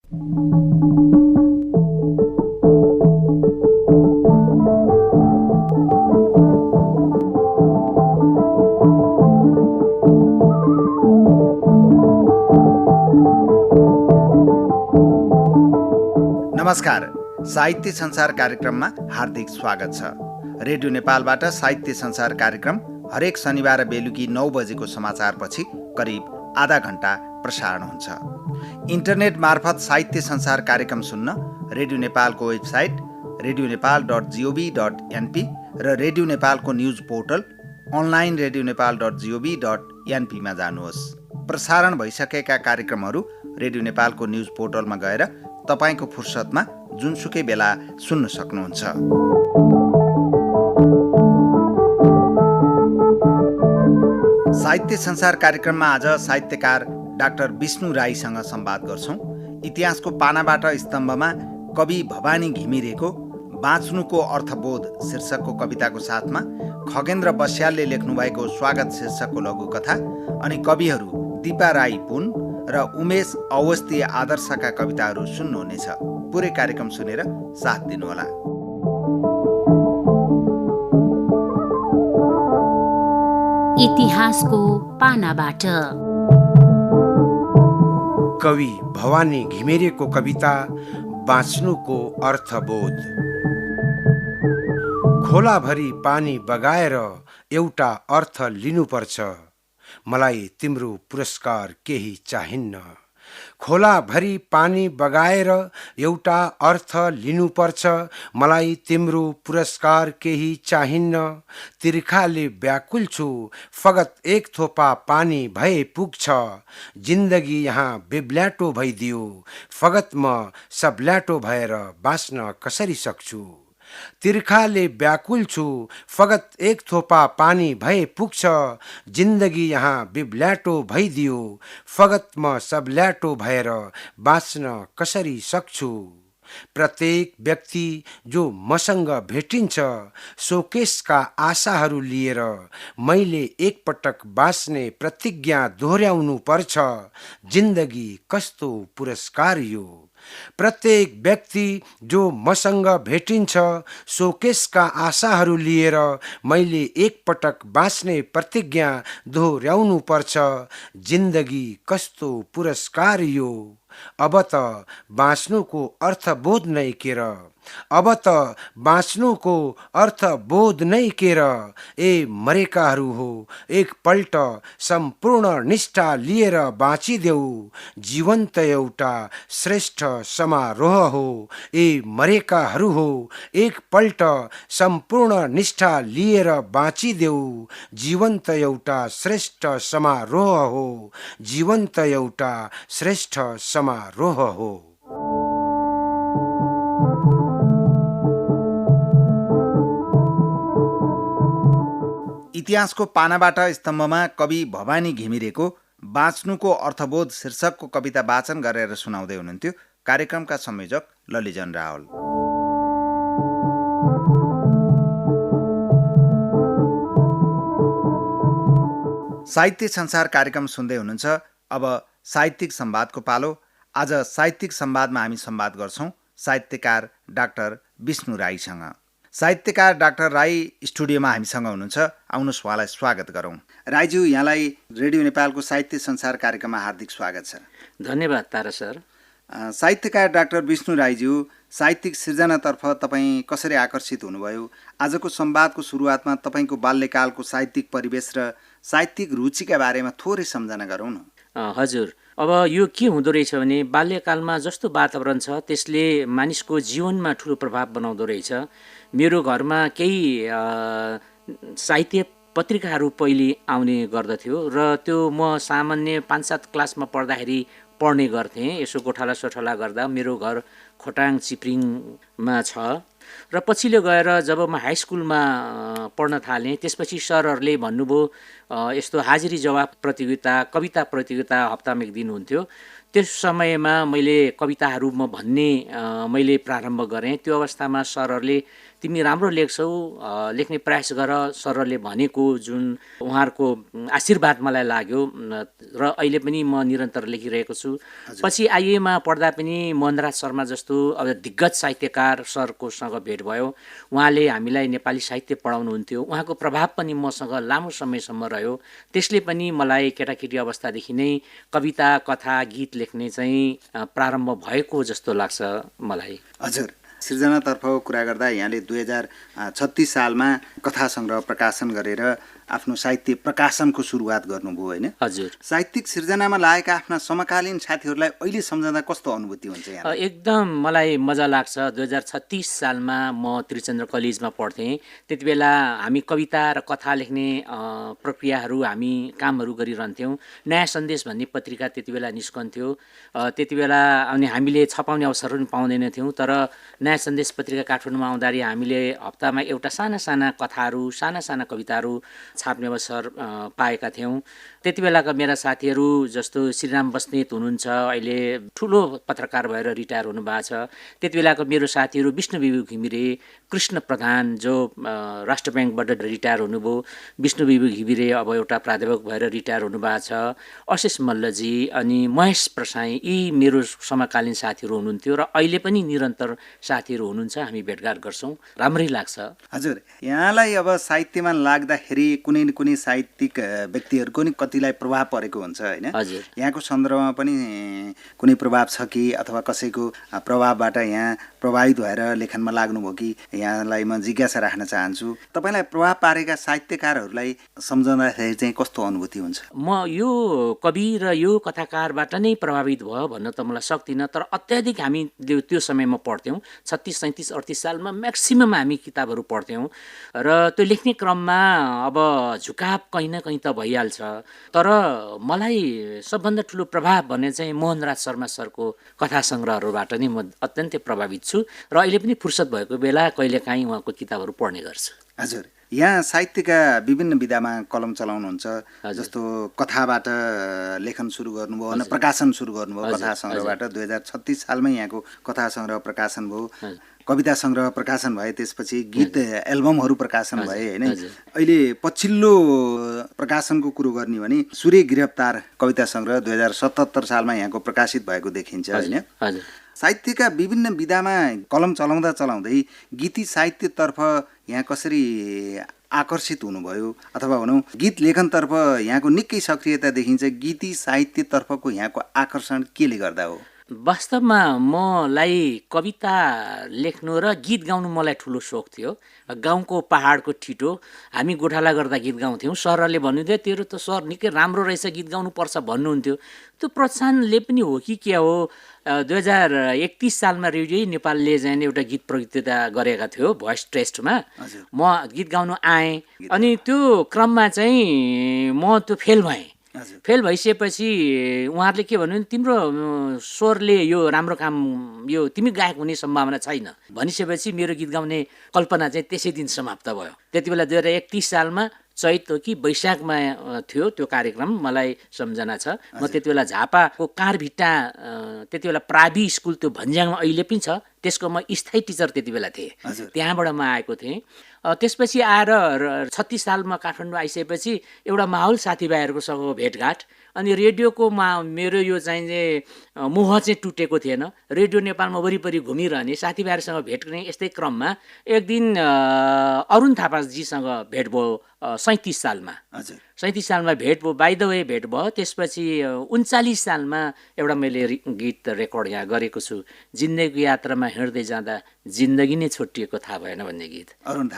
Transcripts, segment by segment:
नमस्कार, साहित्य संसार कार्यक्रममा हार्दिक स्वागत छ। रेडियो नेपालबाट साहित्य संसार कार्यक्रम हरेक शनिबार बेलुकी 9 बजेको समाचारपछि करिब आधा घण्टा प्रसारण हुन्छ। इन्टरनेट मार्फत साहित्य संसार कार्यक्रम सुन्न रेडियो नेपालको वेबसाइट redionepal.gov.np र रेडियो नेपालको न्युज पोर्टल अनलाइन redionepal.gov.np मा जानुहोस्। प्रसारण भइसकेका कार्यक्रमहरू रेडियो नेपालको न्युज पोर्टलमा गएर तपाईको फुर्सदमा जुनसुकै बेला सुन्न सक्नुहुन्छ। साहित्य संसार कार्यक्रममा आज साहित्यकार डाक्टर विष्णु राईसँग संवाद गर्छौं। इतिहासको पानाबाट स्तम्भमा कवि भवानी घिमिरेको बाँच्नुको अर्थबोध शीर्षकको कविताको साथमा खगेन्द्र बस्यालले लेख्नुभएको स्वागत शीर्षकको लघुकथा अनि कविहरू दिपा राई पुन र उमेश अवस्थी आदर्शका कविताहरू सुन्नुहुनेछ। पुरै कार्यक्रम सुनेर साथ दिनुहोला। इतिहासको पानाबाट कवि भवानी घिमिरेको कविता बाँच्नुको अर्थबोध। खोलाभरि पानी बगाएर एउटा अर्थ लिनुपर्छ, मलाई तिम्रो पुरस्कार केही चाहिन्न। खोलाभरि पानी बगाएर एउटा अर्थ लिनुपर्छ, मलाई तिम्रो पुरस्कार केही चाहिन्न। तिर्खाले व्याकुल छु, फगत एक थोपा पानी भए पुग्छ। जिन्दगी यहाँ बेब्ल्याटो भइदियो, फगत म सबल्याटो भएर बाँच्न कसरी सक्छु। तिर्खाले व्याकुल छु, फगत एक थोपा पानी भए पुग्छ। जिन्दगी यहाँ बिब्ल्याटो भइदियो, फगत म सबल्याटो भएर बाँच्न कसरी सक्छु। प्रत्येक व्यक्ति जो मसँग भेटिन्छ, शोकेसका आशाहरू लिएर मैले एकपटक बाँच्ने प्रतिज्ञा दोहोर्याउनु पर्छ। जिन्दगी कस्तो पुरस्कार यो। प्रत्येक व्यक्ति जो मसँग भेटिन्छ, शोकेसका आशाहरू लिएर मैले एकपटक बाँच्ने प्रतिज्ञा दोहोर्याउनु पर्छ। जिन्दगी कस्तो पुरस्कार यो। अब त बाँच्नुको अर्थबोध नै के र, अब त बाँच्नुको अर्थबोध नै के र। ए मरेकाहरू हो, एकपल्ट सम्पूर्ण निष्ठा लिएर बाँचिदेऊ। जीवन्त एउटा श्रेष्ठ समारोह हो। ए मरेकाहरू हो, एकपल्ट सम्पूर्ण निष्ठा लिएर बाँचिदेऊ। जीवन्त एउटा श्रेष्ठ समारोह हो। जीवन्त एउटा श्रेष्ठ समारोह हो। इतिहासको पानाबाट स्तम्भमा कवि भवानी घिमिरेको बाँच्नुको अर्थबोध शीर्षकको कविता वाचन गरेर सुनाउँदै हुनुहुन्थ्यो कार्यक्रमका संयोजक ललिजन रावल। साहित्य संसार कार्यक्रम सुन्दै हुनुहुन्छ। अब साहित्यिक संवादको पालो। आज साहित्यिक संवादमा हामी संवाद गर्छौं साहित्यकार डाक्टर विष्णु राईसँग। साहित्यकार डाक्टर राई स्टुडियोमा हामीसँग हुनुहुन्छ। आउनुहोस् उहाँलाई स्वागत गरौँ। राईज्यू, यहाँलाई रेडियो नेपालको साहित्य संसार कार्यक्रममा हार्दिक स्वागत छ। धन्यवाद तारा सर। साहित्यकार डाक्टर विष्णु राईज्यू, साहित्यिक सिर्जनातर्फ तपाईँ कसरी आकर्षित हुनुभयो? आजको संवादको सुरुवातमा तपाईँको बाल्यकालको साहित्यिक परिवेश र साहित्यिक रुचिका बारेमा थोरै सम्झना गरौँ न। हजुर, अब यो के हुँदो रहेछ भने बाल्यकालमा जस्तो वातावरण छ त्यसले मानिसको जीवनमा ठुलो प्रभाव बनाउँदो रहेछ। मेरो घरमा केही साहित्य पत्रिकाहरू पहिले आउने गर्दथ्यो र त्यो म सामान्य 5-7 क्लासमा पढ्दाखेरि पढ्ने गर्थेँ। यसो गोठाला सोठाला गर्दा मेरो घर खोटाङ चिप्रिङमा छ र पछिल्लो गएर जब म हाई स्कुलमा पढ्न थालेँ त्यसपछि सरहरूले भन्नुभयो यस्तो हाजिरी जवाफ प्रतियोगिता, कविता प्रतियोगिता हप्तामा एक दिन हुन्थ्यो। त्यस समयमा मैले कविताहरू भन्ने मैले प्रारम्भ गरेँ। त्यो अवस्थामा सरहरूले तिमी राम्रो लेख्छौ, लेख्ने प्रयास गर, सरले भनेको जुन उहाँहरूको आशीर्वाद मलाई लाग्यो र अहिले पनि म निरन्तर लेखिरहेको छु। पछि आइएमा पढ्दा पनि मोहनराज शर्मा जस्तो अब दिग्गज साहित्यकार सरकोसँग भेट भयो। उहाँले हामीलाई नेपाली साहित्य पढाउनुहुन्थ्यो। उहाँको प्रभाव पनि मसँग लामो समयसम्म रह्यो। त्यसले पनि मलाई केटाकेटी अवस्थादेखि नै कविता, कथा, गीत लेख्ने चाहिँ प्रारम्भ भएको जस्तो लाग्छ मलाई। हजुर, सृजनातर्फ कुरा गर्दा यहाँले 2036 सालमा कथा सङ्ग्रह प्रकाशन गरेर आफ्नो साहित्य प्रकाशनको सुरुवात गर्नुभयो होइन? हजुर। साहित्यिक सृजनामा लागेका आफ्ना समकालीन साथीहरूलाई अहिले सम्झँदा कस्तो अनुभूति हुन्छ यहाँ? एकदम मलाई मजा लाग्छ। 2036 सालमा म त्रिचन्द्र कलेजमा पढ्थेँ। त्यति बेला हामी कविता र कथा लेख्ने प्रक्रियाहरू, हामी कामहरू गरिरहन्थ्यौँ। नयाँ सन्देश भन्ने पत्रिका त्यति बेला निस्कन्थ्यो। त्यति बेला अनि हामीले छपाउने अवसर पनि पाउँदैन थियौँ। तर नयाँ सन्देश पत्रिका काठमाडौँमा आउँदाखेरि हामीले हप्तामा एउटा साना साना कथाहरू, साना साना कविताहरू छाप्ने अवसर पाएका थियौँ। त्यति बेलाका मेरा साथीहरू जस्तो श्रीराम बस्नेत हुनुहुन्छ, अहिले ठुलो पत्रकार भएर रिटायर हुनुभएको छ। त्यति बेलाको मेरो साथीहरू विष्णुविभु घिमिरे, कृष्ण प्रधान जो राष्ट्र ब्याङ्कबाट रिटायर हुनुभयो, विष्णुविभु घिमिरे अब एउटा प्राध्यापक भएर रिटायर हुनुभएको छ, अशेष मल्लजी अनि महेश प्रसाई, यी मेरो समकालीन साथीहरू हुनुहुन्थ्यो र अहिले पनि निरन्तर साथीहरू हुनुहुन्छ। हामी भेटघाट गर्छौँ, राम्रै लाग्छ। हजुर, यहाँलाई अब साहित्यमा लाग्दाखेरि कुनै न कुनै साहित्यिक व्यक्तिहरूको नि कतिलाई प्रभाव परेको हुन्छ होइन? हजुर। यहाँको सन्दर्भमा पनि कुनै प्रभाव छ कि, अथवा कसैको प्रभावबाट यहाँ प्रभावित भएर लेखनमा लाग्नुभयो कि, यहाँलाई म जिज्ञासा राख्न चाहन्छु। तपाईँलाई प्रभाव पारेका साहित्यकारहरूलाई सम्झँदाखेरि चाहिँ कस्तो अनुभूति हुन्छ? म यो कवि र यो कथाकारबाट नै प्रभावित भयो भन्न त मलाई सक्दिनँ, तर अत्याधिक हामी त्यो समयमा पढ्थ्यौँ। 36, 37, 38 सालमा म्याक्सिमम हामी किताबहरू पढ्थ्यौँ र त्यो लेख्ने क्रममा अब झुकाव कहीँ न कहीँ त भइहाल्छ। तर मलाई सबभन्दा ठुलो प्रभाव भने चाहिँ मोहनराज शर्मा सरको कथा सङ्ग्रहहरूबाट नै म अत्यन्तै प्रभावित छु र अहिले पनि फुर्सद भएको बेला कहिलेकाहीँ उहाँको किताबहरू पढ्ने गर्छु। हजुर, यहाँ साहित्यका विभिन्न विधामा कलम चलाउनुहुन्छ। जस्तो कथाबाट लेखन सुरु गर्नुभयो, प्रकाशन सुरु गर्नुभयो कथा सङ्ग्रहबाट। 2036 सालमै यहाँको कथा सङ्ग्रह प्रकाशन भयो, कविता सङ्ग्रह प्रकाशन भए, त्यसपछि गीत एल्बमहरू प्रकाशन भए होइन? अहिले पछिल्लो प्रकाशनको कुरो गर्ने भने सूर्य गिरफ्तार कविता सङ्ग्रह 2077 सालमा यहाँको प्रकाशित भएको देखिन्छ होइन? साहित्यका विभिन्न विधामा कलम चलाउँदा चलाउँदै गीती साहित्यतर्फ यहाँ कसरी आकर्षित हुनुभयो, अथवा भनौँ गीत लेखनतर्फ यहाँको निकै सक्रियता देखिन्छ। गीती साहित्यतर्फको यहाँको आकर्षण केले गर्दा हो? वास्तवमा मलाई कविता लेख्नु र गीत गाउनु मलाई ठुलो सोख थियो। गाउँको पहाडको ठिटो हामी गोठाला गर्दा गीत गाउँथ्यौँ। सरहरूले भन्नुहुन्थ्यो तेरो त स्वर निकै राम्रो रहेछ, गीत गाउनुपर्छ भन्नुहुन्थ्यो। त्यो प्रोत्साहनले पनि हो कि के हो, 2031 सालमा रेडियो नेपालले चाहिँ एउटा गीत प्रतियोगिता गरेका थियो भोइस टेस्टमा। म गीत गाउनु आएँ अनि त्यो क्रममा चाहिँ म त्यो फेल भएँ। फेल भइसकेपछि उहाँहरूले के भन्नु, तिम्रो स्वरले यो राम्रो काम, यो तिमी गायक हुने सम्भावना छैन भनिसकेपछि मेरो गीत गाउने कल्पना चाहिँ त्यसै दिन समाप्त भयो। त्यति बेला 2031 सालमा चैत हो कि वैशाखमा थियो त्यो कार्यक्रम, मलाई सम्झना छ। म त्यति बेला झापाको कारभिट्टा, त्यति बेला प्रावि स्कुल त्यो भन्ज्याङमा अहिले पनि छ, त्यसको म स्थायी टिचर त्यति बेला थिएँ। त्यहाँबाट म आएको थिएँ। त्यसपछि आएर 36 सालमा काठमाडौँ आइसकेपछि एउटा माहौल साथीभाइहरूको सँग भेटघाट, अनि रेडियोको मेरो यो चाहिँ मोह चाहिँ टुटेको थिएन। रेडियो नेपालमा वरिपरि घुमिरहने, साथीभाइहरूसँग भेट्ने, यस्तै क्रममा एक दिन अरुण थापाजीसँग भेट भयो 37 सालमा। 37 सालमा भेट भयो, बाइ द वे भेट भयो। त्यसपछि 39 सालमा एउटा मैले गीत रेकर्ड यहाँ गरेको छु, जिन्दगीको यात्रामा हिँड्दै जाँदा जिन्दगी नै छुट्टिएको थाहा भएन भन्ने गीत, अरुण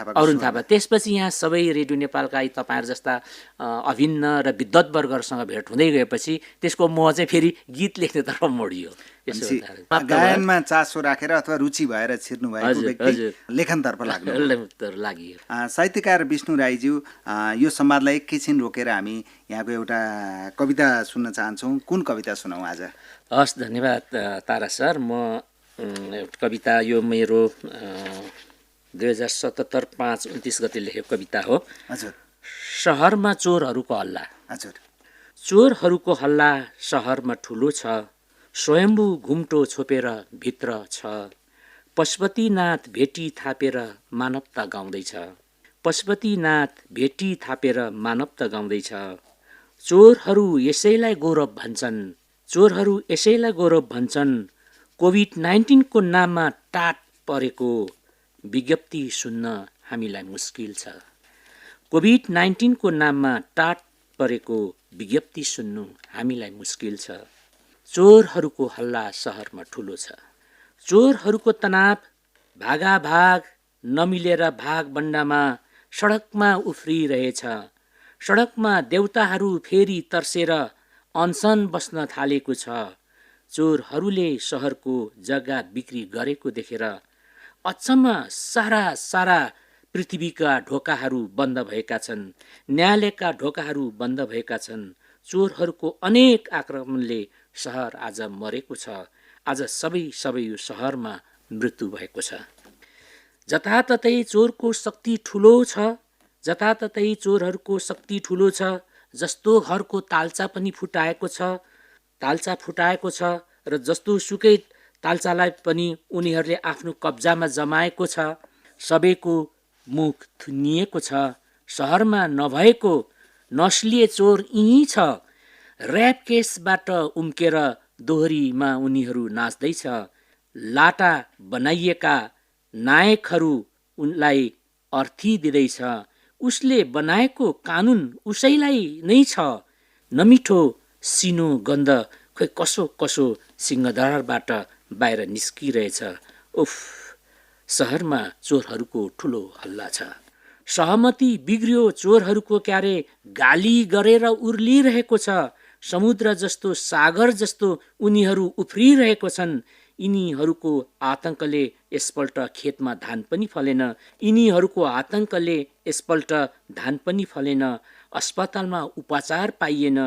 थापा। त्यसपछि यहाँ सबै रेडियो नेपालका तपाईँहरू जस्ता अभिन्न र विद्वत वर्गहरूसँग भेट हुँदै गएपछि त्यसको मोह चाहिँ फेरि गीत लेख्नेतर्फ मोडियो। गायनमा चासो राखेर अथवा रुचि भएर छिर्नु भएको व्यक्ति लेखनतर्फ लाग्यो। साहित्यकार विष्णु राईज्यू, यो संवादलाई एकैछिन रोकेर हामी यहाँको एउटा कविता सुन्न चाहन्छौँ। कुन कविता सुनाउँ आज? हस्, धन्यवाद तारा सर। म कविता यो मेरो 2077 5 29 गते लेखेको कविता हो। हजुर। सहरमा चोरहरूको हल्ला। हजुर। चोरहरूको हल्ला सहरमा ठुलो छ, स्वयम्भू घुम्टो छोपेर भित्र छ, पशुपतिनाथ भेटी थापेर मानवता गाउँदैछ। पशुपतिनाथ भेटी थापेर मानवता गाउँदैछ। चोरहरू यसैलाई गौरव भन्छन्, चोरहरू यसैलाई गौरव भन्छन्। कोभिड-19 को नाममा टाट परेको विज्ञप्ति सुन्न हामीलाई मुस्किल छ। कोभिड-19 को नाममा टाट परेको विज्ञप्ति सुन्नु हामीलाई मुस्किल छ। चोरहरूको हल्ला सहरमा ठुलो छ। चोरहरूको तनाव भागाभाग नमिलेर भागबण्डामा सडकमा उफ्रिरहेछ। सडकमा देउताहरू फेरि तर्सेर अनसन बस्न थालेको छ। चोरहरूले सहरको जग्गा बिक्री गरेको देखेर अचम्म सारा पृथ्वीका ढोकाहरू बन्द भएका छन्। न्यायालयका ढोकाहरू बन्द भएका छन्। चोरहरूको अनेक आक्रमणले सहर आज मरेको छ। आज सबै यो सहरमा मृत्यु भएको छ। जताततै चोरको शक्ति ठुलो छ। जताततै चोरहरूको शक्ति ठुलो छ। जस्तो घरको ताल्चा पनि फुटाएको छ, ताल्चा फुटाएको छ र जस्तो सुकै ताल्चालाई पनि उनीहरूले आफ्नो कब्जामा जमाएको छ। सबैको मुख थुनिएको छ। सहरमा नभएको नस्लिए चोर यहीँ छ। ऱ्याप केसबाट उम्केर दोहोरीमा उनीहरू नाच्दैछ। लाटा बनाइएका नायकहरू उनलाई अर्थी दिँदैछ। उसले बनाएको कानुन उसैलाई नै छ। नमिठो सिनो गन्ध खै कसो सिंहदरबारबाट बाहिर निस्किरहेछ। उफ, सहरमा चोरहरूको ठुलो हल्ला छ। सहमति बिग्रियो। चोरहरूको क्यारे गाली गरेर उर्लिरहेको छ। समुद्र जस्तो सागर जस्तो उनीहरू उफ्रिरहेको छन्। यिनीहरूको आतंकले यसपल्ट खेतमा धान पनि फलेन। यिनीहरूको आतंकले यसपल्ट धान पनि फलेन। अस्पतालमा उपचार पाइएन।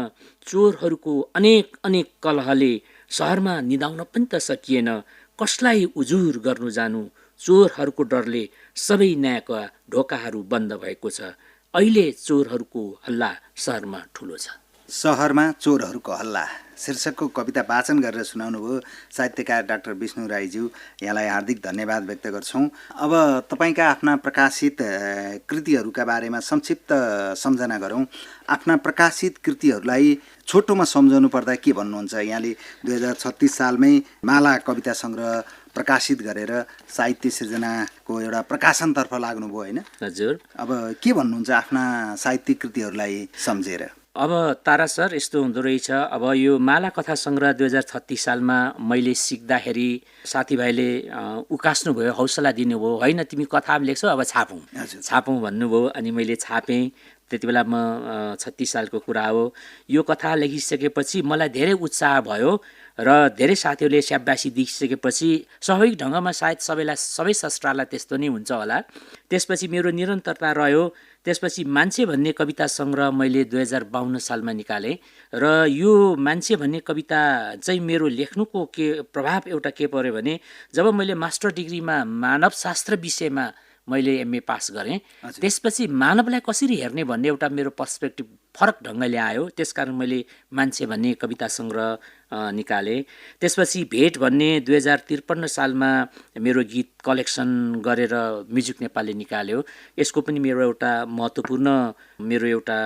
चोरहरूको अनेक कलहले सहरमा निदाउन पनि त सकिएन। कसलाई उजुर गर्नु जानु। चोरहरूको डरले सबै न्यायका ढोकाहरू बन्द भएको छ। अहिले चोरहरूको हल्ला सहरमा ठुलो छ। सहरमा चोरहरूको हल्ला शीर्षकको कविता वाचन गरेर सुनाउनुभयो साहित्यकार डाक्टर विष्णु राईज्यू। यहाँलाई हार्दिक धन्यवाद व्यक्त गर्छौँ। अब तपाईँका आफ्ना प्रकाशित कृतिहरूका बारेमा संक्षिप्त सम्झना गरौँ। आफ्ना प्रकाशित कृतिहरूलाई छोटोमा सम्झाउनु पर्दा के भन्नुहुन्छ? यहाँले 2036 सालमै माला कविता सङ्ग्रह प्रकाशित गरेर साहित्य सिर्जनाको एउटा प्रकाशनतर्फ लाग्नुभयो होइन? हजुर। अब के भन्नुहुन्छ आफ्ना साहित्यिक कृतिहरूलाई सम्झेर? अब तारा सर यस्तो हुँदो रहेछ। अब यो माला कथा सङ्ग्रह 2036 सालमा मैले सिक्दाखेरि साथीभाइले उकास्नुभयो, हौसला दिनुभयो। होइन तिमी कथा लेख्छौ, अब छापौँ भन्नुभयो। अनि मैले छापेँ। त्यति बेला म 36 सालको कुरा हो। यो कथा लेखिसकेपछि मलाई धेरै उत्साह भयो र धेरै साथीहरूले स्याबासी दिइसकेपछि स्वाभाविक ढङ्गमा सायद सबै स्रष्टालाई त्यस्तो नै हुन्छ होला। त्यसपछि मेरो निरन्तरता रह्यो। त्यसपछि मान्छे भन्ने कविता सङ्ग्रह मैले 2052 सालमा निकालेँ र यो मान्छे भन्ने कविता चाहिँ मेरो लेख्नुको के प्रभाव एउटा के पर्यो भने जब मैले मास्टर डिग्रीमा मानवशास्त्र विषयमा मैले एमए पास गरेँ, त्यसपछि मानवलाई कसरी हेर्ने भन्ने एउटा मेरो पर्सपेक्टिभ फरक ढङ्गले आयो। त्यसकारण मैले मान्छे भन्ने कविता सङ्ग्रह निकालेँ। त्यसपछि भेट भन्ने 2053 सालमा मेरो गीत कलेक्सन गरेर म्युजिक नेपालले निकाल्यो। यसको पनि मेरो एउटा महत्त्वपूर्ण मेरो एउटा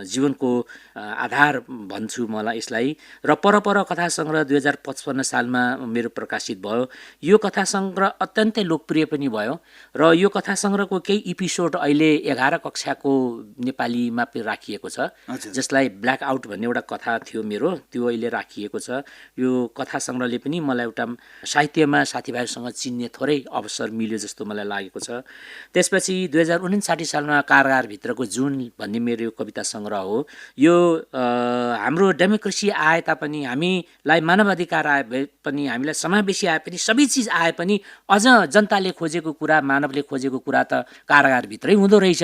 जीवनको आधार भन्छु मलाई यसलाई। र परपर कथा सङ्ग्रह 2055 सालमा मेरो प्रकाशित भयो। यो कथा सङ्ग्रह अत्यन्तै लोकप्रिय पनि भयो र यो कथा सङ्ग्रहको केही एपिसोड अहिले 11 कक्षाको नेपालीमा पनि राखिएको छ, जसलाई ब्ल्याक आउट भन्ने एउटा कथा थियो मेरो, त्यो अहिले राखिएको छ। यो कथा सङ्ग्रहले पनि मलाई एउटा साहित्यमा साथीभाइसँग चिन्ने थोरै अवसर मिल्यो जस्तो मलाई लागेको छ। त्यसपछि 2059 सालमा कारागारभित्रको जुन भन्ने मेरो यो कविता सङ्ग्रह हो। यो हाम्रो डेमोक्रेसी आए तापनि, हामीलाई मानवाधिकार आए पनि, हामीलाई समावेशी आए पनि, सबै चिज आए पनि अझ जनताले खोजेको कुरा, मानवले खोजेको कुरा त कारागारभित्रै हुँदो रहेछ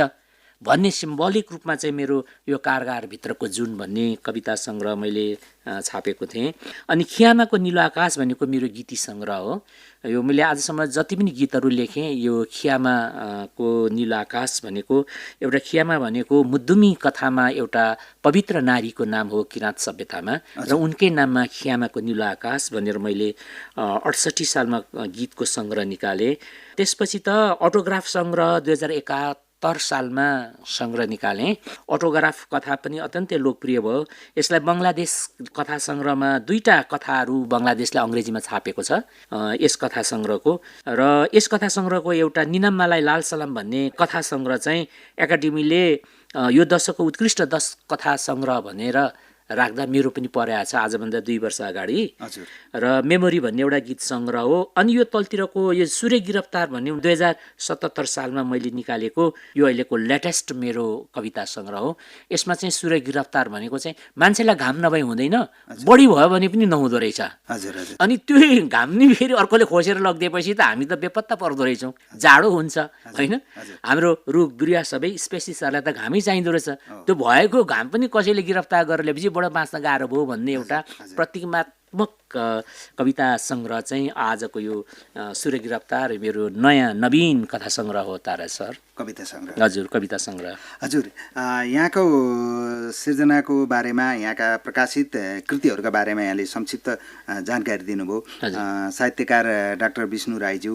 भन्ने सिम्बोलिक रूपमा चाहिँ मेरो यो कारगारभित्रको जुन भन्ने कविता सङ्ग्रह मैले छापेको थिएँ। अनि खियामाको निलो आकाश भनेको मेरो गीती सङ्ग्रह हो। यो मैले आजसम्म जति पनि गीतहरू लेखेँ, यो खियामाको निलो आकाश भनेको एउटा खियामा भनेको मुद्दुमी कथामा एउटा पवित्र नारीको नाम हो किराँत सभ्यतामा, र उनकै नाममा खियामाको निलो आकाश भनेर मैले 68 सालमा गीतको सङ्ग्रह निकालेँ। त्यसपछि त अटोग्राफ सङ्ग्रह 2071 सालमा सङ्ग्रह निकालेँ। अटोग्राफ कथा पनि अत्यन्तै लोकप्रिय भयो। यसलाई बङ्गलादेश कथा सङ्ग्रहमा 2टा कथाहरू बङ्गलादेशले अङ्ग्रेजीमा छापेको छ यस कथा सङ्ग्रहको। र यस कथा सङ्ग्रहको एउटा निनाम्मालाई लाल सलाम भन्ने कथा सङ्ग्रह चाहिँ एकाडेमीले यो दशकको उत्कृष्ट 10 कथा सङ्ग्रह भनेर राख्दा मेरो पनि परेको छ आजभन्दा 2 वर्ष अगाडि। हजुर। र मेमोरी भन्ने एउटा गीत सङ्ग्रह हो। अनि यो तलतिरको यो सूर्य गिरफ्तार भन्ने 2077 सालमा मैले निकालेको यो अहिलेको लेटेस्ट मेरो कविता सङ्ग्रह हो। यसमा चाहिँ सूर्य गिरफ्तार भनेको चाहिँ मान्छेलाई घाम नभई हुँदैन, बढी भयो भने पनि नहुँदो रहेछ। हजुर हजुर। अनि त्यो घाम नि फेरि अर्कोले खोसेर लगिदिएपछि त हामी त बेपत्ता पर्दो रहेछौँ, जाडो हुन्छ होइन। हाम्रो रुख बिरुवा सबै स्पेसिसहरूलाई त घामै चाहिँदो रहेछ। त्यो भएको घाम पनि कसैले गिरफ्तार गरेर ल्याएपछि बडो बाँच्न गाह्रो भयो भन्ने एउटा प्रतीकात्मक कविता सङ्ग्रह चाहिँ आजको यो सूर्य गिरफ्तार मेरो नयाँ नवीन कथा सङ्ग्रह हो तारा सर। कविता सङ्ग्रह। हजुर, कविता सङ्ग्रह। हजुर, यहाँको सिर्जनाको बारेमा, यहाँका प्रकाशित कृतिहरूका बारेमा यहाँले संक्षिप्त जानकारी दिनुभयो। साहित्यकार डाक्टर विष्णु राईज्यू,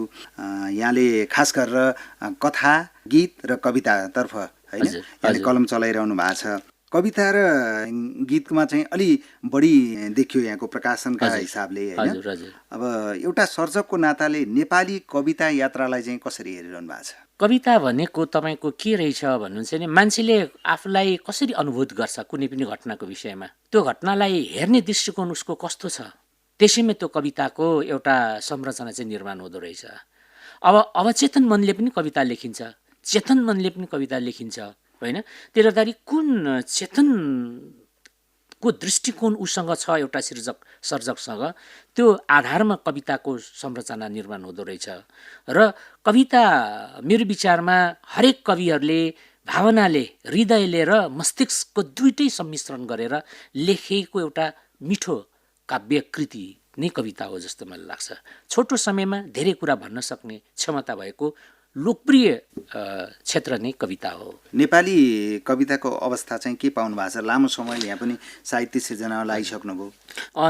यहाँले खास गरेर कथा, गीत र कवितातर्फ होइन यहाँले कलम चलाइरहनु भएको छ। कविता र गीतमा चाहिँ अलि बढी देखियो यहाँको प्रकाशनका हिसाबले होइन। अब एउटा सर्जकको नाताले नेपाली कविता यात्रालाई चाहिँ कसरी हेरिरहनु भएको छ? कविता भनेको तपाईँको के रहेछ भन्नुहुन्छ भने मान्छेले आफूलाई कसरी अनुभूत गर्छ कुनै पनि घटनाको विषयमा, त्यो घटनालाई हेर्ने दृष्टिकोण उसको कस्तो छ, त्यसैमा त्यो कविताको एउटा संरचना चाहिँ निर्माण हुँदो रहेछ। अब चेतन मनले पनि कविता लेखिन्छ, चेतन मनले पनि कविता लेखिन्छ होइन। त्यसले गर्दाखेरि कुन चेतनको दृष्टिकोण उसँग छ एउटा सर्जकसँग, त्यो आधारमा कविताको संरचना निर्माण हुँदो रहेछ। र कविता मेरो विचारमा हरेक कविहरूले भावनाले, हृदयले र मस्तिष्कको दुइटै सम्मिश्रण गरेर लेखेको एउटा मिठो काव्य कृति नै कविता हो जस्तो मलाई लाग्छ। छोटो समयमा धेरै कुरा भन्न सक्ने क्षमता भएको लोकप्रिय क्षेत्र नै कविता हो। नेपाली कविताको अवस्था चाहिँ के पाउनु भएको छ? लामो समय यहाँ पनि साहित्य सिर्जनामा लागिसक्नुभयो।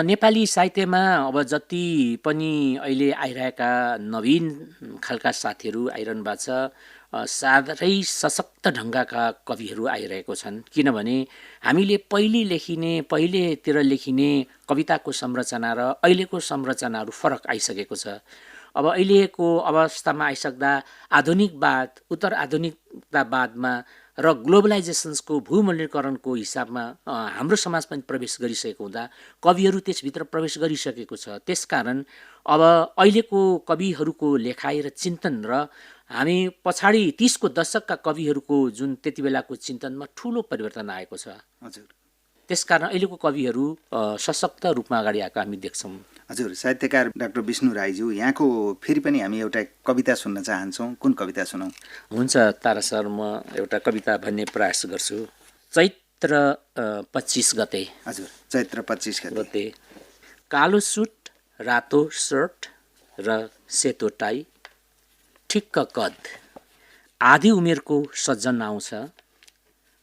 नेपाली साहित्यमा अब जति पनि अहिले आइरहेका नवीन खालका साथीहरू आइरहनु भएको छ, साह्रै सशक्त ढङ्गका कविहरू आइरहेको छन्। किनभने हामीले पहिलेतिर लेखिने कविताको संरचना र अहिलेको संरचनाहरू फरक आइसकेको छ। अब अहिलेको अवस्थामा आइसक्दा आधुनिकवाद, उत्तर आधुनिकतावादमा र ग्लोबलाइजेसन्सको भूमण्डलीकरणको हिसाबमा हाम्रो समाज पनि प्रवेश गरिसकेको हुँदा कविहरू त्यसभित्र प्रवेश गरिसकेको छ। त्यसकारण अब अहिलेको कविहरूको लेखाइ र चिन्तन र हामी पछाडि 30 को दशकका कविहरूको जुन त्यति बेलाको चिन्तनमा ठुलो परिवर्तन आएको छ। हजुर, त्यसकारण अहिलेको कविहरू सशक्त रूपमा अगाडि आएको हामी देख्छौँ। हजुर, साहित्यकार डाक्टर विष्णु राईज्यू, यहाँको फेरि पनि हामी एउटा कविता सुन्न चाहन्छौँ। कुन कविता सुनौँ? हुन्छ तारा सर, म एउटा कविता भन्ने प्रयास गर्छु। चैत्र 25 गते। हजुर, चैत्र 25 गते। कालो सुट, रातो सर्ट र सेतो टाई, ठिक्क कद, आधी उमेरको सज्जन आउँछ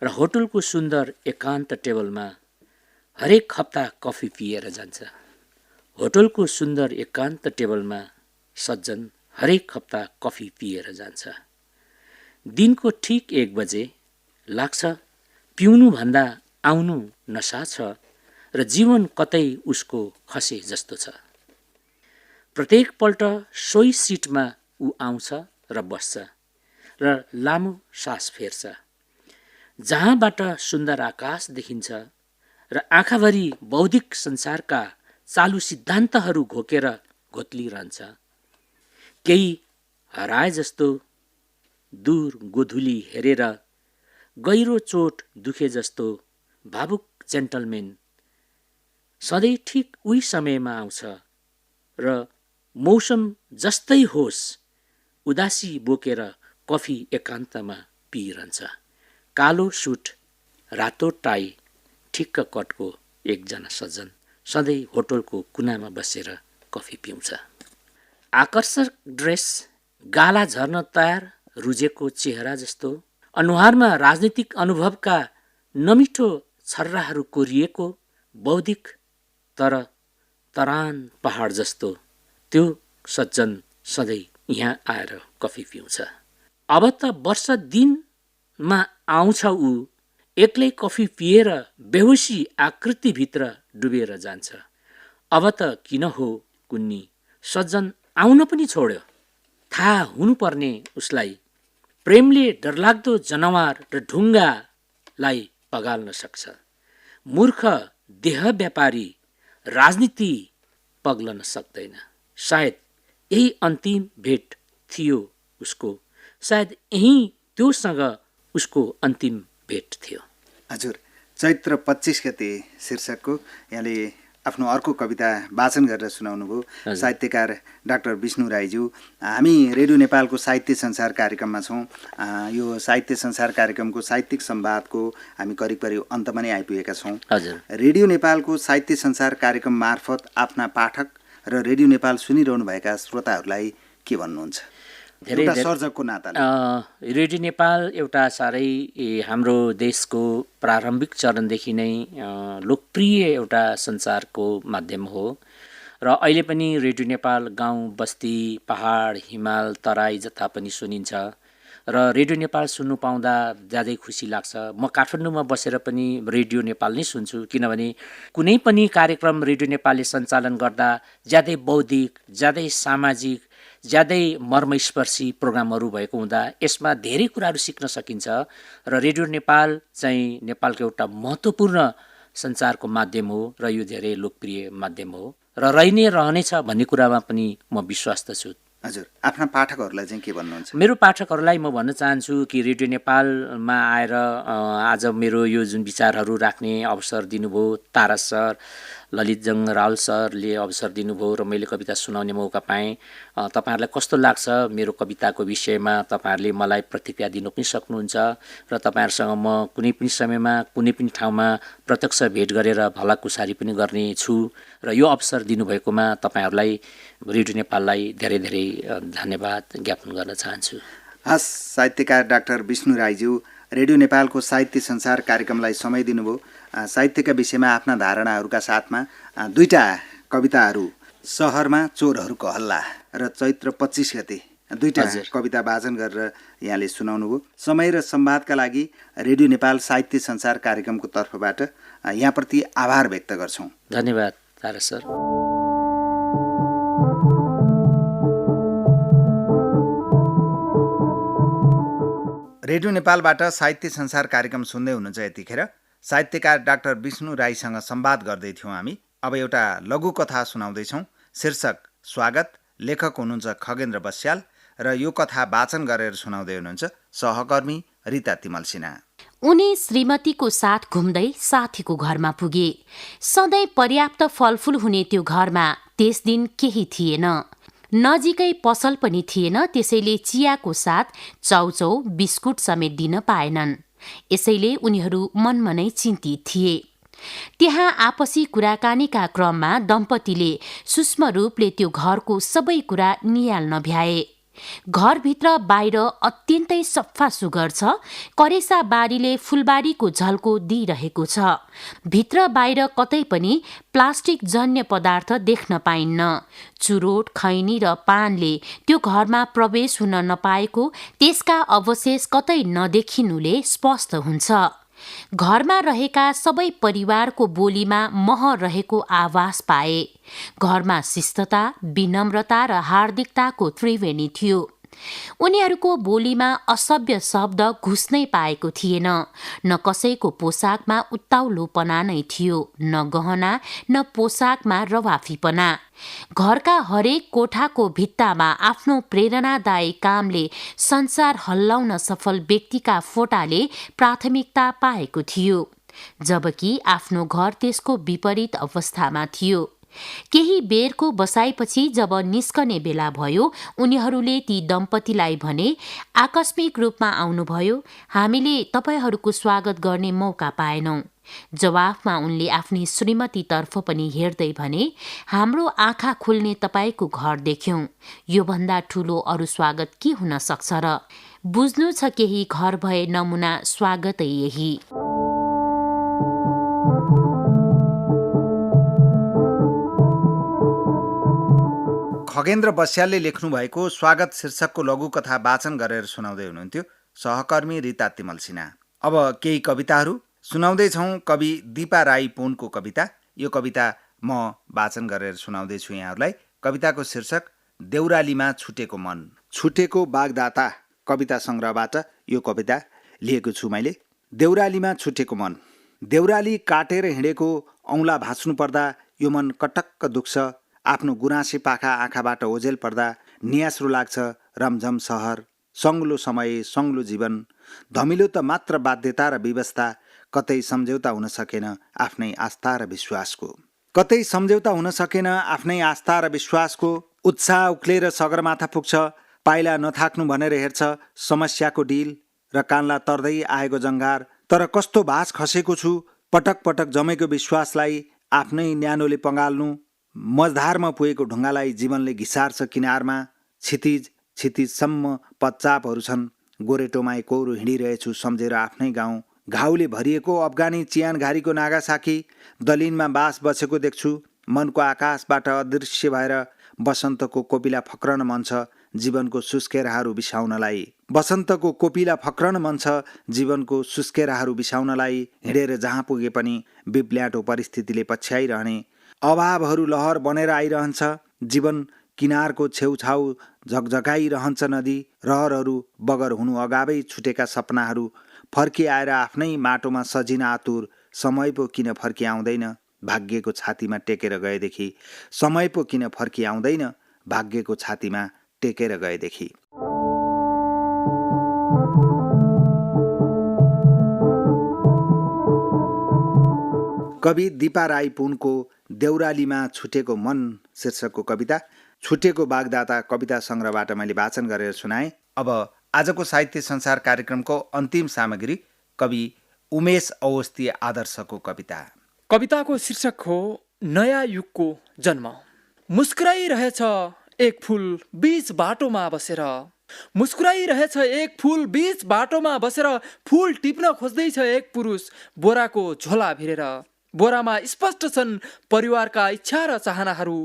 र होटलको सुन्दर एकान्त टेबलमा हरेक हप्ता कफी पिएर जान्छ। होटलको सुन्दर एकान्त टेबलमा सज्जन हरेक हप्ता कफी पिएर जान्छ। दिनको ठिक 1 बजे लाग्छ पिउनुभन्दा आउनु नसा छ र जीवन कतै उसको खसे जस्तो छ। प्रत्येक पल्ट सोही सिटमा ऊ आउँछ र बस्छ र लामो सास फेर्छ। जहाँबाट सुन्दर आकाश देखिन्छ र आँखाभरि बौद्धिक संसारका चालु सिद्धान्तहरू घोकेर घोत्लिरहन्छ। केही हराए जस्तो दूर गोधुली हेरेर, गहिरो चोट दुखे जस्तो भावुक जेन्टलमेन सधैँ ठिक उही समयमा आउँछ र मौसम जस्तै होस् उदासी बोकेर कफी एकान्तमा पिइरहन्छ। कालो सुट रातो टाई ठिक्क कटको एकजना सज्जन सधैँ होटलको कुनामा बसेर कफी पिउँछ। आकर्षक ड्रेस, गाला झर्न तयार रुजेको चेहरा जस्तो, अनुहारमा राजनीतिक अनुभवका नमिठो छर्राहरू कोरिएको, बौद्धिक तर तरान पहाड जस्तो त्यो सज्जन सधैँ यहाँ आएर कफी पिउँछ। अब त वर्ष दिनमा आउँछ ऊ, एक्लै कफी पिएर बेहोसी आकृतिभित्र डुबेर जान्छ। अब त किन हो कुन्नी, सज्जन आउन पनि छोड्यो। थाहा हुनुपर्ने उसलाई प्रेमले डरलाग्दो जनावर र ढुङ्गालाई पगाल्न सक्छ। मूर्ख देह व्यापारी राजनीति पग्लन सक्दैन। सायद यही अन्तिम भेट थियो उसको, सायद यही त्योसँग उसको अन्तिम भेट थियो। हजुर, चैत्र 25 गते शीर्षकको यहाँले आफ्नो अर्को कविता वाचन गरेर सुनाउनुभयो। साहित्यकार डाक्टर विष्णु राईज्यू, हामी रेडियो नेपालको साहित्य संसार कार्यक्रममा छौँ। यो साहित्य संसार कार्यक्रमको साहित्यिक संवादको हामी करिब अन्तमा नै आइपुगेका छौँ। हजुर, रेडियो नेपालको साहित्य संसार कार्यक्रम मार्फत आफ्ना पाठक र रेडियो नेपाल सुनिरहनुभएका श्रोताहरूलाई के भन्नुहुन्छ? एउटा सर्जकको नाताले रेडियो नेपाल एउटा साह्रै हाम्रो देशको प्रारम्भिक चरणदेखि नै लोकप्रिय एउटा सञ्चारको माध्यम हो र अहिले पनि रेडियो नेपाल गाउँ बस्ती पहाड हिमाल तराई जता पनि सुनिन्छ र रेडियो नेपाल सुन्नु पाउँदा ज्यादै खुसी लाग्छ। म काठमाडौँमा बसेर पनि रेडियो नेपाल नै सुन्छु, किनभने कुनै पनि कार्यक्रम रेडियो नेपालले सञ्चालन गर्दा ज्यादै बौद्धिक, ज्यादै सामाजिक, ज्यादै मर्मस्पर्शी प्रोग्रामहरू भएको हुँदा यसमा धेरै कुराहरू सिक्न सकिन्छ र रेडियो नेपाल चाहिँ नेपालको एउटा महत्त्वपूर्ण सञ्चारको माध्यम हो र यो धेरै लोकप्रिय माध्यम हो र रहि नै रहनेछ भन्ने कुरामा पनि म विश्वस्त छु। हजुर, आफ्ना पाठकहरूलाई चाहिँ के भन्नुहुन्छ? मेरो पाठकहरूलाई म भन्न चाहन्छु कि रेडियो नेपालमा आएर आज मेरो यो जुन विचारहरू राख्ने अवसर दिनुभयो, तारा सर, ललितजङ रावल सरले अवसर दिनुभयो र मैले कविता सुनाउने मौका पाएँ। तपाईँहरूलाई कस्तो लाग्छ मेरो कविताको विषयमा तपाईँहरूले मलाई प्रतिक्रिया दिन पनि सक्नुहुन्छ र तपाईँहरूसँग म कुनै पनि समयमा कुनै पनि ठाउँमा प्रत्यक्ष भेट गरेर भलाकुसारी पनि गर्ने छु र यो अवसर दिनुभएकोमा तपाईँहरूलाई रेडियो नेपाललाई धेरै धेरै धन्यवाद ज्ञापन गर्न चाहन्छु। हस्, साहित्यकार डाक्टर विष्णु राईज्यू, रेडियो नेपालको साहित्य संसार कार्यक्रमलाई समय दिनुभयो। साहित्यका विषयमा आफ्ना धारणाहरूका साथमा दुईटा कविताहरू, सहरमा चोरहरूको हल्ला र चैत्र 25 गते, दुईटा कविता वाचन गरेर यहाँले सुनाउनुभयो। समय र संवादका लागि रेडियो नेपाल साहित्य संसार कार्यक्रमको तर्फबाट यहाँप्रति आभार व्यक्त गर्छौँ। धन्यवाद तारा सर। रेडियो नेपालबाट साहित्य संसार कार्यक्रम सुन्दै हुनुहुन्छ। यतिखेर साहित्यकार डाक्टर विष्णु राईसँग संवाद गर्दै थियौँ हामी। अब एउटा लघु कथा सुनाउँदैछौँ। शीर्षक स्वागत। लेखक हुनुहुन्छ खगेन्द्र बस्याल र यो कथा वाचन गरेर सुनाउँदै हुनुहुन्छ सहकर्मी रिता तिमल सिन्हा। उनी श्रीमतीको साथ घुम्दै साथीको घरमा पुगे। सधैँ पर्याप्त फलफुल हुने त्यो घरमा त्यस दिन केही थिएन। नजिकै पसल पनि थिएन, त्यसैले चियाको साथ चाउचाउ बिस्कुट समेत दिन पाएनन्। यसैले उनीहरू मनमनै चिन्तित थिए। त्यहाँ आपसी कुराकानीका क्रममा दम्पतिले सूक्ष्म रूपले त्यो घरको सबै कुरा नियाल्न भ्याए। घरभित्र बाहिर अत्यन्तै सफा सुग्घर छ। करेसा बारीले फुलबारीको झल्को दिइरहेको छ। भित्र बाहिर कतै पनि प्लास्टिक जन्य पदार्थ देख्न पाइन्न। चुरोट, खैनी र पानले त्यो घरमा प्रवेश हुन नपाएको, त्यसका अवशेष कतै नदेखिनुले स्पष्ट हुन्छ। घरमा रहेका सबै परिवारको बोलीमा मह रहेको आभास पाए। घरमा शिष्टता, विनम्रता र हार्दिकताको त्रिवेणी थियो। उनीहरूको बोलीमा असभ्य शब्द घुस्नै पाएको थिएन। न कसैको पोसाकमा उत्ताउलोपना नै थियो, न गहना, न पोसाकमा रवाफीपना। घरका हरेक कोठाको भित्तामा आफ्नो प्रेरणादायी कामले संसार हल्लाउन सफल व्यक्तिका फोटाले प्राथमिकता पाएको थियो, जबकि आफ्नो घर त्यसको विपरीत अवस्थामा थियो। केही बेरको बसाइपछि जब निस्कने बेला भयो उनीहरूले ती दम्पतिलाई भने आकस्मिक रूपमा आउनुभयो, हामीले तपाईहरूको स्वागत गर्ने मौका पाएनौं। जवाफमा उनले आफ्नी श्रीमतीतर्फ पनि हेर्दै भने हाम्रो आँखा खुल्ने तपाईको घर देख्यौं, योभन्दा ठूलो अरू स्वागत के हुन सक्छ र? बुझ्नु छ केही घर भए नमुना स्वागतै यही। खगेन्द्र बस्यालले लेख्नु भएको स्वागत शीर्षकको लघुकथा वाचन गरेर सुनाउँदै हुनुहुन्थ्यो सहकर्मी रिता तिमल सिन्हा। अब केही कविताहरू सुनाउँदैछौँ। कवि दिपा राई पुनको कविता। यो कविता म वाचन गरेर सुनाउँदैछु यहाँहरूलाई। कविताको शीर्षक देउरालीमा छुटेको मन। छुटेको बागदाता कविता सङ्ग्रहबाट यो कविता लिएको छु मैले। देउरालीमा छुटेको मन। देउराली काटेर हिँडेको औँला भाँच्नु पर्दा यो मन कटक्क दुख्छ। आफ्नो गुराँसे पाखा आँखाबाट ओझेल पर्दा नियास्रो लाग्छ। रमझम सहर, सङ्ग्लो समय, सङ्ग्लो जीवन, धमिलो त मात्र बाध्यता र व्यवस्था, कतै सम्झौता हुन सकेन आफ्नै आस्था र विश्वासको। कतै सम्झौता हुन सकेन आफ्नै आस्था र विश्वासको। उत्साह उक्लेर सगरमाथा पुग्छ, पाइला नथाक्नु भनेर हेर्छ समस्याको डिल र कानला तर्दै आएको जङ्गार। तर कस्तो भास खसेको छु, पटक पटक जमेको विश्वासलाई आफ्नै न्यानोले पँगाल्नु। मझधारमा पुगेको ढुङ्गालाई जीवनले घिसार्छ किनारमा। क्षितिज क्षितिजसम्म पच्चापहरू छन्। गोरेटोमा कोरो हिँडिरहेछु सम्झेर आफ्नै गाउँ। घाउले भरिएको अफगानी चियान घारीको नागासाकी दलिनमा बास बसेको देख्छु। मनको आकाशबाट अदृश्य भएर बसन्तको कोपिला फक्रन मन छ जीवनको सुस्केराहरू बिसाउनलाई। बसन्तको कोपिला फक्रन मन छ जीवनको सुस्केराहरू बिसाउनलाई। हिँडेर जहाँ पुगे पनि बिप्ल्याटो परिस्थितिले पछ्याइरहने। अभावहरू लहर बनेर आइरहन्छ। जीवन किनारको छेउछाउ झकझकाइरहन्छ नदी। रहरहरू बगर हुनु अगावै छुटेका सपनाहरू फर्किआएर आफ्नै माटोमा सजिन आतुर। समय पो किन फर्किआउँदैन भाग्यको छातीमा टेकेर गएदेखि। समय पो किन फर्किआउँदैन भाग्यको छातीमा टेकेर गएदेखि। कवि दिपा राई पुनको देउरालीमा छुटेको मन शीर्षकको कविता छुटेको बागदाता कविता सङ्ग्रहबाट मैले वाचन गरेर सुनाएँ। अब आजको साहित्य संसार कार्यक्रमको अन्तिम सामग्री कवि उमेश अवस्थी आदर्शको कविता। कविताको शीर्षक हो नयाँ युगको जन्म। मुस्कुराइरहेछ एक फुल बीच बाटोमा बसेर। मुस्कुराइरहेछ एक फुल बीच बाटोमा बसेर। फुल टिप्न खोज्दैछ एक पुरुष बोराको झोला भिरेर। बोरामा स्पष्ट छन् परिवारका इच्छा र चाहनाहरू।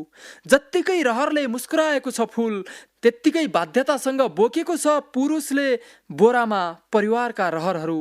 जत्तिकै रहरले मुस्कुराएको छ फुल त्यत्तिकै बाध्यतासँग बोकेको छ पुरुषले बोरामा परिवारका रहरहरू।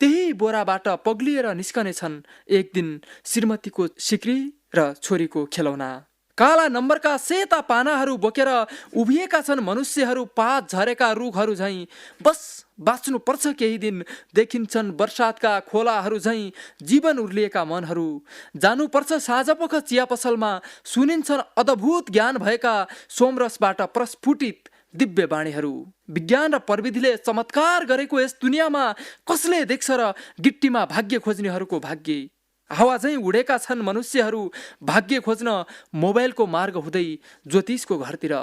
त्यही बोराबाट पग्लिएर निस्कने छन् एक दिन श्रीमतीको सिक्री र छोरीको खेलौना। काला नम्बरका सेता पानाहरू बोकेर उभिएका छन् मनुष्यहरू पात झरेका रुखहरू झैँ। बस बाँच्नु पर्छ केही दिन देखिन्छन् बर्सातका खोलाहरू झैँ जीवन उर्लिएका मनहरू। जानुपर्छ साँझपख चिया पसलमा सुनिन्छन् अद्भुत ज्ञान भएका सोमरसबाट प्रस्फुटित दिव्य बाणीहरू। विज्ञान र प्रविधिले चमत्कार गरेको यस दुनियाँमा कसले देख्छ र गिट्टीमा भाग्य खोज्नेहरूको भाग्य। हावा झैँ उडेका छन् मनुष्यहरू भाग्य खोज्न मोबाइलको मार्ग हुँदै ज्योतिषको घरतिर।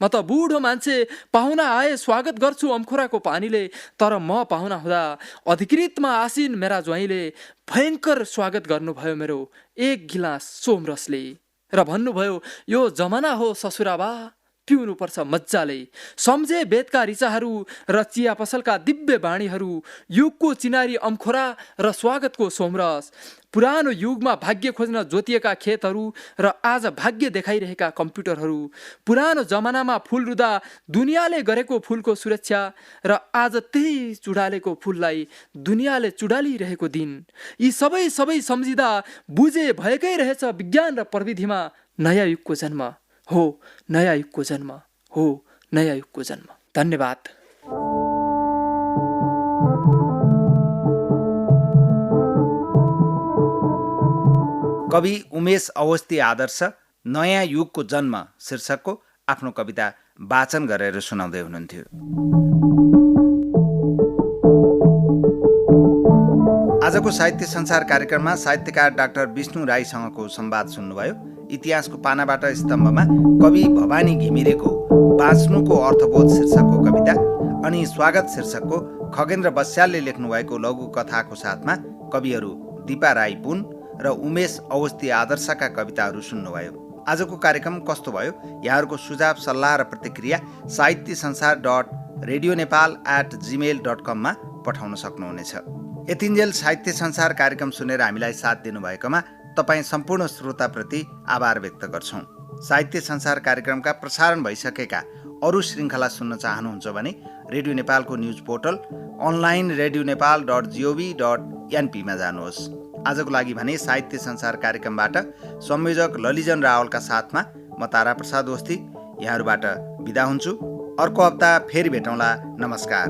म त बुढो मान्छे पाहुना आए स्वागत गर्छु अम्खुराको पानीले। तर म पाहुना हुँदा अधिकृतमा आसिन मेरा ज्वाइँले भयङ्कर स्वागत गर्नुभयो मेरो एक गिलास सोमरसले। र भन्नुभयो यो जमाना हो ससुराबा पिउनुपर्छ मजाले। सम्झे वेदका ऋचाहरू र चिया पसलका दिव्य बाणीहरू। युगको चिनारी अम्खोरा र स्वागतको सोमरस। पुरानो युगमा भाग्य खोज्न जोतिएका खेतहरू र आज भाग्य देखाइरहेका कम्प्युटरहरू। पुरानो जमानामा फुल रुँदा दुनियाँले गरेको फुलको सुरक्षा र आज त्यही चुडालेको फुललाई दुनियाँले चुडालिरहेको दिन। यी सबै सम्झिँदा बुझे भएकै रहेछ विज्ञान र प्रविधिमा नयाँ युगको जन्म हो। नयाँ युगको जन्म हो। नयाँ युगको जन्म। धन्यवाद। कवि उमेश अवस्थी आदर्श नयाँ युगको जन्म शीर्षकको आफ्नो कविता वाचन गरेर सुनाउँदै हुनुहुन्थ्यो। आजको साहित्य संसार कार्यक्रममा साहित्यकार डाक्टर विष्णु राईसँगको संवाद सुन्नुभयो। इतिहासको पानाबाट स्तम्भमा कवि भवानी घिमिरेको बाँच्नुको अर्थबोध शीर्षकको कविता अनि स्वागत शीर्षकको खगेन्द्र बस्यालले लेख्नुभएको लघु कथाको साथमा कविहरू दिपा राई पुन र उमेश अवस्थी आदर्शका कविताहरू सुन्नुभयो। आजको कार्यक्रम कस्तो भयो? यहाँहरूको सुझाव सल्लाह र प्रतिक्रिया sahitysansar.radionepal@gmail.com मा पठाउन सक्नुहुनेछ। यतिन्जेल साहित्य संसार कार्यक्रम सुनेर हामीलाई साथ दिनुभएकोमा तपाईँ सम्पूर्ण श्रोताप्रति आभार व्यक्त गर्छौँ। साहित्य संसार कार्यक्रमका प्रसारण भइसकेका अरू श्रृङ्खला सुन्न चाहनुहुन्छ भने रेडियो नेपालको न्युज पोर्टल अनलाइन radionepal.gov.np मा जानुहोस्। आजको लागि भने साहित्य संसार कार्यक्रमबाट संयोजक ललिजन रावलका साथमा म तारा प्रसाद ओस्ती यहाँहरूबाट बिदा हुन्छु। अर्को हप्ता फेरि भेटौँला। नमस्कार।